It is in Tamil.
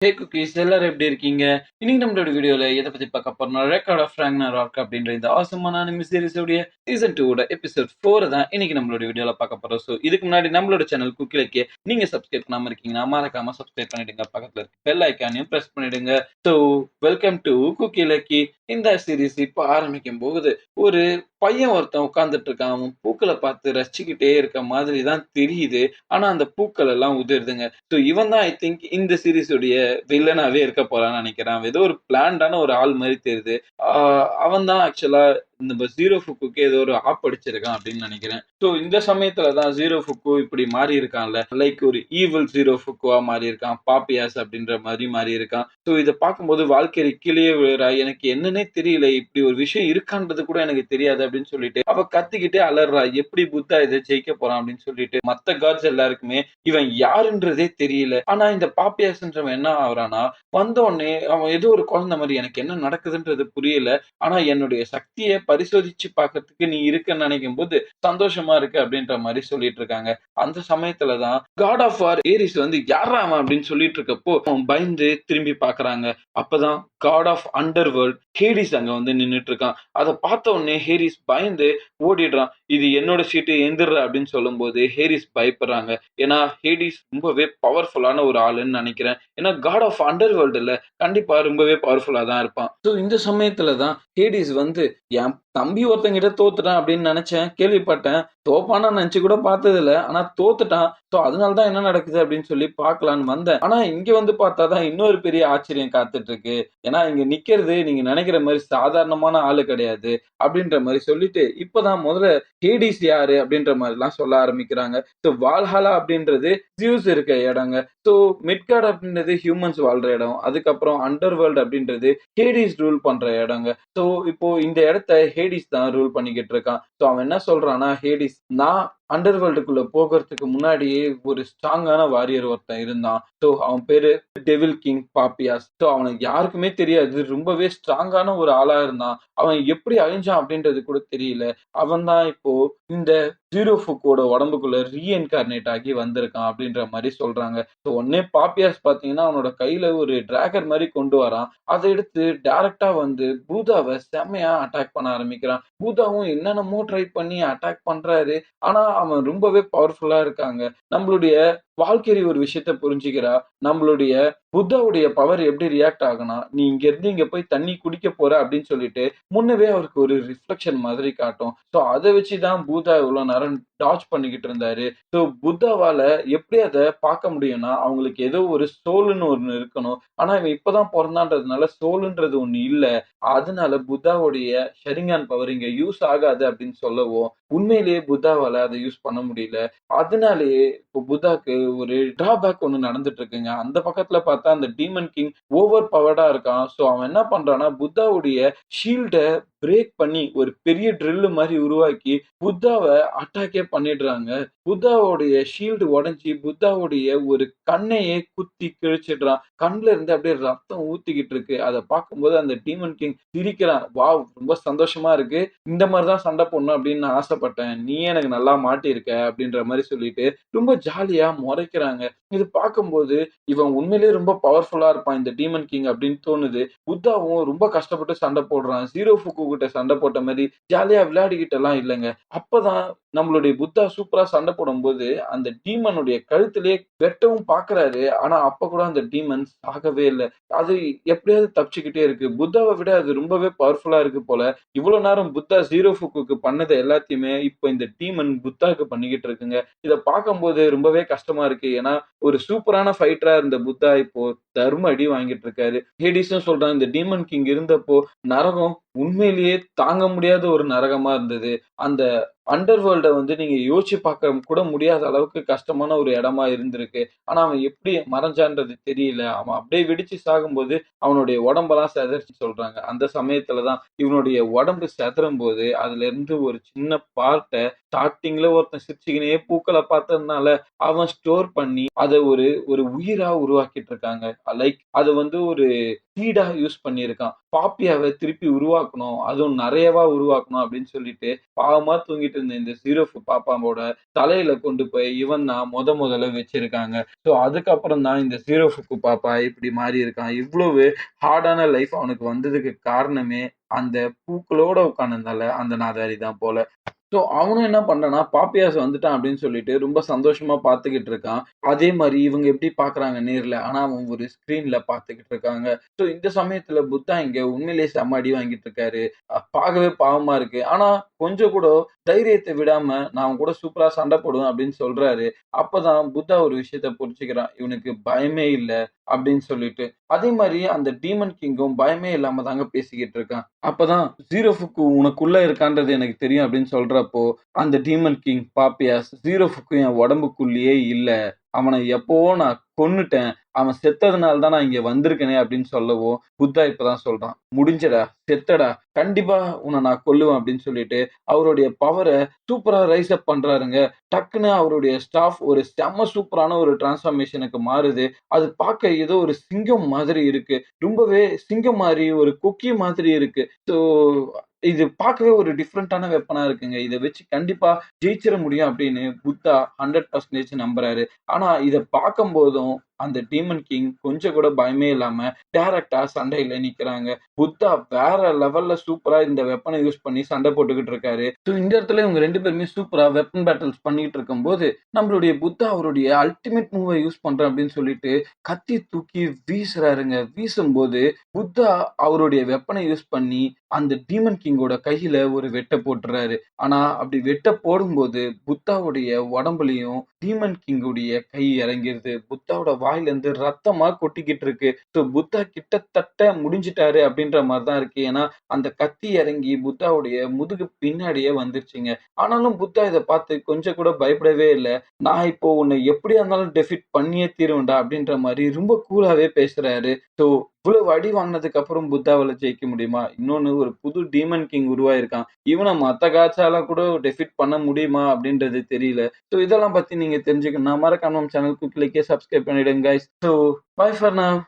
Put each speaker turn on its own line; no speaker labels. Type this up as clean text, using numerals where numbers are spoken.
ஹே குக்கீஸ் எல்லாரும் எப்படி இருக்கீங்க? இன்னைக்கு நம்மளோட வீடியோல எத பத்தி பார்க்க போறோம்னா, ரெக்கார்ட் ஆஃப் ராக்னராக் அப்படின்ற இந்த ஆசமான அனிமி சீரிஸோட சீசன் 2 ஓட எபிசோட் 4 தான் இன்னைக்கு நம்மளோட வீடியோல பார்க்க போறோம். ஸோ இதுக்கு முன்னாடி நம்மளோட சேனல் குக்கிலக்கே நீங்க சப்ஸ்கிரைப் பண்ணாம இருக்கீங்கன்னா மறக்காம சப்ஸ்கிரைப் பண்ணிடுங்க. பக்கத்துல இருக்க பெல் ஐக்கானையும் பிரஸ் பண்ணிடுங்க. ஸோ வெல்கம் டு குக்கிலக்கி. இந்த சீரிஸ் இப்போ ஆரம்பிக்கும் போகுது. ஒரு பையன் ஒருத்தன் உட்கார்ந்துட்டு இருக்கான். அவன் பூக்களை பார்த்து ரசிச்சுக்கிட்டே இருக்க மாதிரி தான் தெரியுது. ஆனா அந்த பூக்கள் எல்லாம் உதிருதுங்க. ஸோ இவன் தான் ஐ திங்க் இந்த சீரிஸுடைய வில்லனாவே இருக்க போறான்னு நினைக்கிறேன். அவன் ஏதோ ஒரு பிளான்டான ஒரு ஆள் மாதிரி தெரியுது. அவன் தான் ஆக்சுவலா இந்த ஜீரோ ஃபுக்குக்கு ஏதோ ஒரு ஆப் அடிச்சிருக்கான் அப்படின்னு நினைக்கிறேன். ஸோ இந்த சமயத்துல தான் ஜீரோ ஃபுக்கு இப்படி மாறி இருக்கான்ல, லைக் ஒரு ஈவில் ஜீரோ ஃபுக்குவா மாறி இருக்கான். பாப்பியாஸ் அப்படின்ற மாதிரி மாறி இருக்கான். ஸோ இதை பார்க்கும்போது வாழ்க்கை கீழே விழுறா. எனக்கு என்னன்னே தெரியல, இப்படி ஒரு விஷயம் இருக்கான்றது கூட எனக்கு தெரியாது அப்படின்னு சொல்லிட்டு அவ கத்திக்கிட்டே அலறா. எப்படி புத்தா இதை ஜெயிக்க போறான் அப்படின்னு சொல்லிட்டு மத்த காட்ஸ் எல்லாருக்குமே இவன் யாருன்றதே தெரியல. ஆனா இந்த பாப்பியாஸ்ன்றவன் என்ன ஆகுறானா, வந்த உடனே அவன் ஏதோ ஒரு குழந்தை மாதிரி எனக்கு என்ன நடக்குதுன்றது புரியல. ஆனா என்னுடைய சக்தியை பரிசோதிச்சு பார்க்கறதுக்கு நீ இருக்குன்னு நினைக்கும் போது சந்தோஷமா இருக்கு அப்படின்ற மாதிரி சொல்லிட்டு இருக்காங்க. அந்த சமயத்துலதான் காட் ஆஃப் வார் ஏரிஸ் வந்து யாரா அவன் அப்படின்னு சொல்லிட்டு இருக்கப்போ அவன் பயந்து திரும்பி பாக்குறாங்க. அப்பதான் god of underworld Hades அங்க வந்து நின்னுட்டு இருக்கான். அதை பார்த்த உடனே ஹேரிஸ் பயந்து ஓடிடுறான். இது என்னோட சீட்டு எந்திர அப்படின்னு சொல்லும் போது ஹேரிஸ் பயப்படுறாங்க. ஏன்னா ஹேடிஸ் ரொம்பவே பவர்ஃபுல்லான ஒரு ஆளுன்னு நினைக்கிறேன். ஏன்னா காட் ஆஃப் அண்டர் வேர்ல்டுல கண்டிப்பா ரொம்பவே பவர்ஃபுல்லா தான் இருப்பான். ஸோ இந்த சமயத்துல தான் ஹேடிஸ் வந்து என் தம்பி ஒருத்தங்கிட்ட தோத்துட்டான் அப்படின்னு நினைச்சேன், கேள்விப்பட்டேன். தோப்பான்னு நினைச்சு கூட பார்த்தது இல்ல. ஆனா தோத்துட்டான். ஸோ அதனாலதான் என்ன நடக்குது அப்படின்னு சொல்லி பார்க்கலான்னு வந்தேன். ஆனா இங்க வந்து பார்த்தாதான் இன்னொரு பெரிய ஆச்சரியம் காத்துட்டு இருக்கு. ஏன்னா இங்க நிக்கிறது நீங்க நினைக்கிற மாதிரி சாதாரணமான ஆளு கிடையாது அப்படின்ற மாதிரி சொல்லிட்டு இப்பதான் முதல்ல ஹேடிஸ் யாரு அப்படின்ற மாதிரி எல்லாம் சொல்ல ஆரம்பிக்கிறாங்க. ஸோ வால்ஹாலா அப்படின்றது ஜியூஸ் இருக்க இடங்க. ஸோ மிட்கார்ட் அப்படின்றது ஹியூமன்ஸ் வாழ்ற இடம். அதுக்கப்புறம் அண்டர் வேர்ல்ட் அப்படின்றது ஹேடிஸ் ரூல் பண்ற இடங்க. ஸோ இப்போ இந்த இடத்த ஹேடிஸ் தான் ரூல் பண்ணிக்கிட்டு இருக்கான். ஸோ அவன் என்ன சொல்றான்னா, ஹேடிஸ் நான் அண்டர் வேர்ல்டுக்குள்ள போகிறதுக்கு முன்னாடியே ஒரு ஸ்ட்ராங்கான வாரியர் ஒருத்தன் இருந்தான். ஸோ அவன் பேரு டெவில் கிங் பாப்பியாஸ். ஸோ அவனுக்கு யாருக்குமே தெரியாது. ரொம்பவே ஸ்ட்ராங்கான ஒரு ஆளா இருந்தான். அவன் எப்படி அழிஞ்சான் அப்படின்றது கூட தெரியல. அவன் தான் இப்போ இந்த ஜீரோ ஃபுக்கோட உடம்புக்குள்ள ரீஎன்கார்னேட் ஆகி வந்திருக்கான் அப்படின்ற மாதிரி சொல்றாங்க. ஸோ உடனே பாப்பியாஸ் பாத்தீங்கன்னா அவனோட கையில ஒரு டிராகர் மாதிரி கொண்டு வரான். அதை எடுத்து டைரக்டா வந்து பூதாவை செம்மையா அட்டாக் பண்ண ஆரம்பிக்கிறான். பூதாவும் என்னென்னமோ ட்ரை பண்ணி அட்டாக் பண்றாரு. ஆனா அவன் ரொம்பவே பவர்ஃபுல்லா இருக்காங்க. நம்மளுடைய வாழ்க்கை ஒரு விஷயத்த புரிஞ்சுக்கிறா. நம்மளுடைய புத்தாவுடைய பவர் எப்படி ரியாக்ட் ஆகுனா, நீ இங்க இருந்து இங்க போய் தண்ணி குடிக்க போற அப்படின்னு சொல்லிட்டு முன்னவே அவருக்கு ஒரு ரிஃப்ளெக்ஷன் மாதிரி காட்டும். ஸோ அதை வச்சுதான் பூதா இவ்வளவு நேரம் டாச் பண்ணிக்கிட்டு இருந்தாரு. ஸோ புத்தாவால எப்படி அதை பார்க்க முடியும்னா, அவங்களுக்கு ஏதோ ஒரு சோல்னு ஒண்ணு இருக்கணும். ஆனா இவன் இப்பதான் பிறந்தான்றதுனால சோல்ன்றது ஒண்ணு இல்ல. அதனால புத்தாவுடைய ஷரிங்கான் பவர் இங்க யூஸ் ஆகாது அப்படின்னு சொல்லவும், உண்மையிலேயே புத்தாவால அதை யூஸ் பண்ண முடியல. அதனாலேயே இப்போ புத்தாக்கு ஒரு டிராபேக் ஒண்ணு நடந்துட்டு இருக்குங்க. அந்த பக்கத்துல பார்த்தா அந்த டீமன் கிங் ஓவர் பவர்டா இருக்கான். ஸோ அவன் என்ன பண்றான்னா, புத்தாவுடைய ஷீல்ட பிரேக் பண்ணி ஒரு பெரிய ட்ரில் மாதிரி உருவாக்கி புத்தாவ அட்டாக்கே பண்ணிடுறாங்க. புத்தாவுடைய ஷீல்டு உடைஞ்சி புத்தாவுடைய ஒரு கண்ணையே குத்தி கிழிச்சிடுறான். கண்ணுல இருந்து அப்படியே ரத்தம் ஊத்திக்கிட்டு இருக்கு. அதை பார்க்கும்போது அந்த டீமன் கிங் சிரிக்கிறான். வாவ், ரொம்ப சந்தோஷமா இருக்கு. இந்த மாதிரிதான் சண்டை போடணும் அப்படின்னு நான் ஆசைப்பட்டேன். நீ எனக்கு நல்லா மாட்டியிருக்க அப்படின்ற மாதிரி சொல்லிட்டு ரொம்ப ஜாலியா முறைக்கிறாங்க. இது பார்க்கும்போது இவன் உண்மையிலேயே ரொம்ப பவர்ஃபுல்லா இருப்பான் இந்த டீமன் கிங் அப்படின்னு தோணுது. புத்தாவும் ரொம்ப கஷ்டப்பட்டு சண்டை போடுறான். ஜீரோ ஃபுக்கு கிட்ட சண்டை போட்ட மாதிரி ஜாலியா விளையாடிக்கிட்டு எல்லாம் இல்லைங்க. அப்பதான் நம்மளுடைய புத்தா சூப்பரா சண்டை போடும்போது அந்த டீமனுடைய கழுத்திலே வெட்டவும் பாக்குறாரு. ஆனா அப்ப கூட அந்த டீமன் சாகவே இல்லை. அது எப்படியாவது தப்பிச்சுக்கிட்டே இருக்கு. புத்தாவை விட அது ரொம்பவே பவர்ஃபுல்லா இருக்கு போல. இவ்வளவு நேரம் புத்தா ஜீரோ ஃபுக்குக்கு பண்ணது எல்லாத்தையுமே இப்ப இந்த டீமன் புத்தாக்கு பண்ணிக்கிட்டு இருக்குங்க. இத பார்க்கும்போது ரொம்பவே கஷ்டமா இருக்கு. ஏன்னா ஒரு சூப்பரான ஃபைட்டரா இருந்த புத்தா இப்போ தர்ம அடி வாங்கிட்டு இருக்காரு. ஹேடிஸும் சொல்றான், இந்த டீமன் கிங் இருந்தப்போ நரகம் உண்மையிலேயே தாங்க முடியாத ஒரு நரகமா இருந்தது. அந்த அண்டர் வேர்ல்ட வந்து நீங்க யோசிச்சு பார்க்க கூட முடியாத அளவுக்கு கஷ்டமான ஒரு இடமா இருந்திருக்கு. ஆனா அவன் எப்படி மறைஞ்சான்றது தெரியல. அவன் அப்படியே வெடிச்சு சாகும்போது அவனுடைய உடம்பெல்லாம் சிதறிச்சு சொல்றாங்க. அந்த சமயத்துலதான் இவனுடைய உடம்பு சிதறும்போது அதுல இருந்து ஒரு சின்ன பார்ட்ட ஸ்டார்டிங்ல ஒருத்தன் சிரிச்சுக்கினே பூக்களை பார்த்ததுனால அவன் ஸ்டோர் பண்ணி அதை ஒரு ஒரு உயிரா உருவாக்கிட்டு இருக்காங்க. லைக் அது வந்து ஒரு சீடா யூஸ் பண்ணியிருக்கான். பாப்பியாவை திருப்பி உருவாக்கணும், அதுவும் நிறையவா உருவாக்கணும் அப்படின்னு சொல்லிட்டு பாவமா தூங்கிட்டு இருந்த இந்த ஜீரோஃப் பாப்பாவோட தலையில கொண்டு போய் இவன் தான் முதல்ல வச்சிருக்காங்க. ஸோ அதுக்கப்புறம் தான் இந்த ஜீரோஃபுக்கு பாப்பா இப்படி மாறி இருக்கான். இவ்வளவு ஹார்டான லைஃப் அவனுக்கு வந்ததுக்கு காரணமே அந்த பூக்களோட உட்கார்ந்திருந்தான்ல அந்த நாதாரி தான் போல. ஸோ அவனும் என்ன பண்றான்னா, பாப்பியாஸ் வந்துட்டான் அப்படின்னு சொல்லிட்டு ரொம்ப சந்தோஷமா பார்த்துக்கிட்டு இருக்கான். அதே மாரி இவங்க எப்படி பார்க்குறாங்க நேர்ல. ஆனா அவன் ஒரு ஸ்க்ரீன்ல பார்த்துக்கிட்டு இருக்காங்க. ஸோ இந்த சமயத்துல புத்தா இங்க உண்மையிலேயே செம்ம அடி வாங்கிட்டு இருக்காரு. பார்க்கவே பாவமா இருக்கு. ஆனா கொஞ்சம் கூட தைரியத்த விடாம நான் அவன் கூட சூப்பரா சண்டை போடுவேன் அப்படின்னு சொல்றாரு. அப்பதான் புத்தா ஒரு விஷயத்த புரிஞ்சுக்கிறான். இவனுக்கு பயமே இல்ல அப்படின்னு சொல்லிட்டு. அதே மாரி அந்த டீமன் கிங்கும் பயமே இல்லாம தாங்க பேசிக்கிட்டு இருக்கான். அப்பதான் ஜீரோஃபுக்கு உனக்குள்ள இருக்கான்றது எனக்கு தெரியும் அப்படின்னு சொல்றப்போ, அந்த டீமன் கிங் பாப்பியாஸ் ஜீரோஃபுக்கு என் உடம்புக்குள்ளேயே இல்ல. அவன எப்பவோ நான் கொன்னுட்டேன். அவன் செத்ததுனால தான் நான் இங்க வந்திருக்கனே அப்படின்னு சொல்லவும், புத்தா இப்பதான் சொல்றான். முடிஞ்சடா, செத்தடா. கண்டிப்பா உன்ன நான் கொல்லுவேன் அப்படின்னு சொல்லிட்டு, அவருடைய பவர சூப்பரா ரைஸ் அப் பண்றாருங்க. டக்குன்னு அவருடைய ஸ்டாஃப் ஒரு செம்ம சூப்பரான ஒரு டிரான்ஸ்ஃபார்மேஷனுக்கு மாறுது. அது பார்க்க ஏதோ ஒரு சிங்கம் மாதிரி இருக்கு. ரொம்பவே சிங்கம் மாரி, ஒரு கொக்கி மாதிரி இருக்கு. ஸோ இது பார்க்கவே ஒரு டிஃபரண்டான வெப்பனா இருக்குங்க. இத வச்சு கண்டிப்பா ஜெயிச்சிட முடியும் அப்படின்னு புத்தா 100% நம்புறாரு. ஆனா இத பார்க்கும்போதும் அந்த டீமன் கிங் கொஞ்சம் கூட பயமே இல்லாம டைரக்ட்டா சண்டையில நிக்கிறாங்க. புத்தா வேற லெவல்ல சூப்பரா இந்த வெப்பன யூஸ் பண்ணி சண்டை போட்டுக்கிட்டு இருக்காரு. ஸோ இந்த இடத்துல இவங்க 2 பேருமே சூப்பரா வெப்பன் பேட்டில்ஸ் பண்ணிட்டு இருக்கும்போது, நம்மளுடைய புத்தா அவருடைய அல்டிமேட் மூவ யூஸ் பண்றேன் அப்படின்னு சொல்லிட்டு கத்தி தூக்கி வீசுறாருங்க. வீசும்போது புத்தா அவருடைய வெப்பன யூஸ் பண்ணி அந்த டீமன் கிங்கோட கையில ஒரு வெட்ட போட்டுறாரு. ஆனா அப்படி வெட்ட போடும்போது புத்தாவுடைய உடம்புலயும் டீமன் கிங்குடைய கை இறங்கிருது. புத்தாவோட வாயிலிருந்து ரத்தமா கொட்டிக்கிட்டு இருக்கு. ஸோ புத்தா கிட்டத்தட்ட முடிஞ்சுட்டாரு அப்படின்ற மாரி தான் இருக்கு. ஏன்னா அந்த கத்தி இறங்கி புத்தாவுடைய முதுகு பின்னாடியே வந்துருச்சுங்க. ஆனாலும் புத்தா இத பார்த்து கொஞ்சம் கூட பயப்படவே இல்ல. நான் இப்போ உன்னை எப்படியா இருந்தாலும் டெஃபீட் பண்ணியே தீருவேன்டா அப்படின்ற மாரி ரொம்ப கூலாவே பேசுறாரு. ஸோ இவ்வளவு அடி வாங்கினதுக்கு அப்புறம் புத்தாவால ஜெயிக்க முடியுமா? இன்னொன்னு ஒரு புது டீமன் கிங் உருவாயிருக்கான். இவன மத்த காட்ஸால கூட டெஃபீட் பண்ண முடியுமா? அப்படின்றது தெரியல. ஸோ இதெல்லாம் பத்தி நீங்க தெரிஞ்சுக்கணும்னா மறக்காம நம்ம சேனல் குயிக்லிக்கே சப்ஸ்கிரைப் பண்ணிடுங்க guys. So bye for now.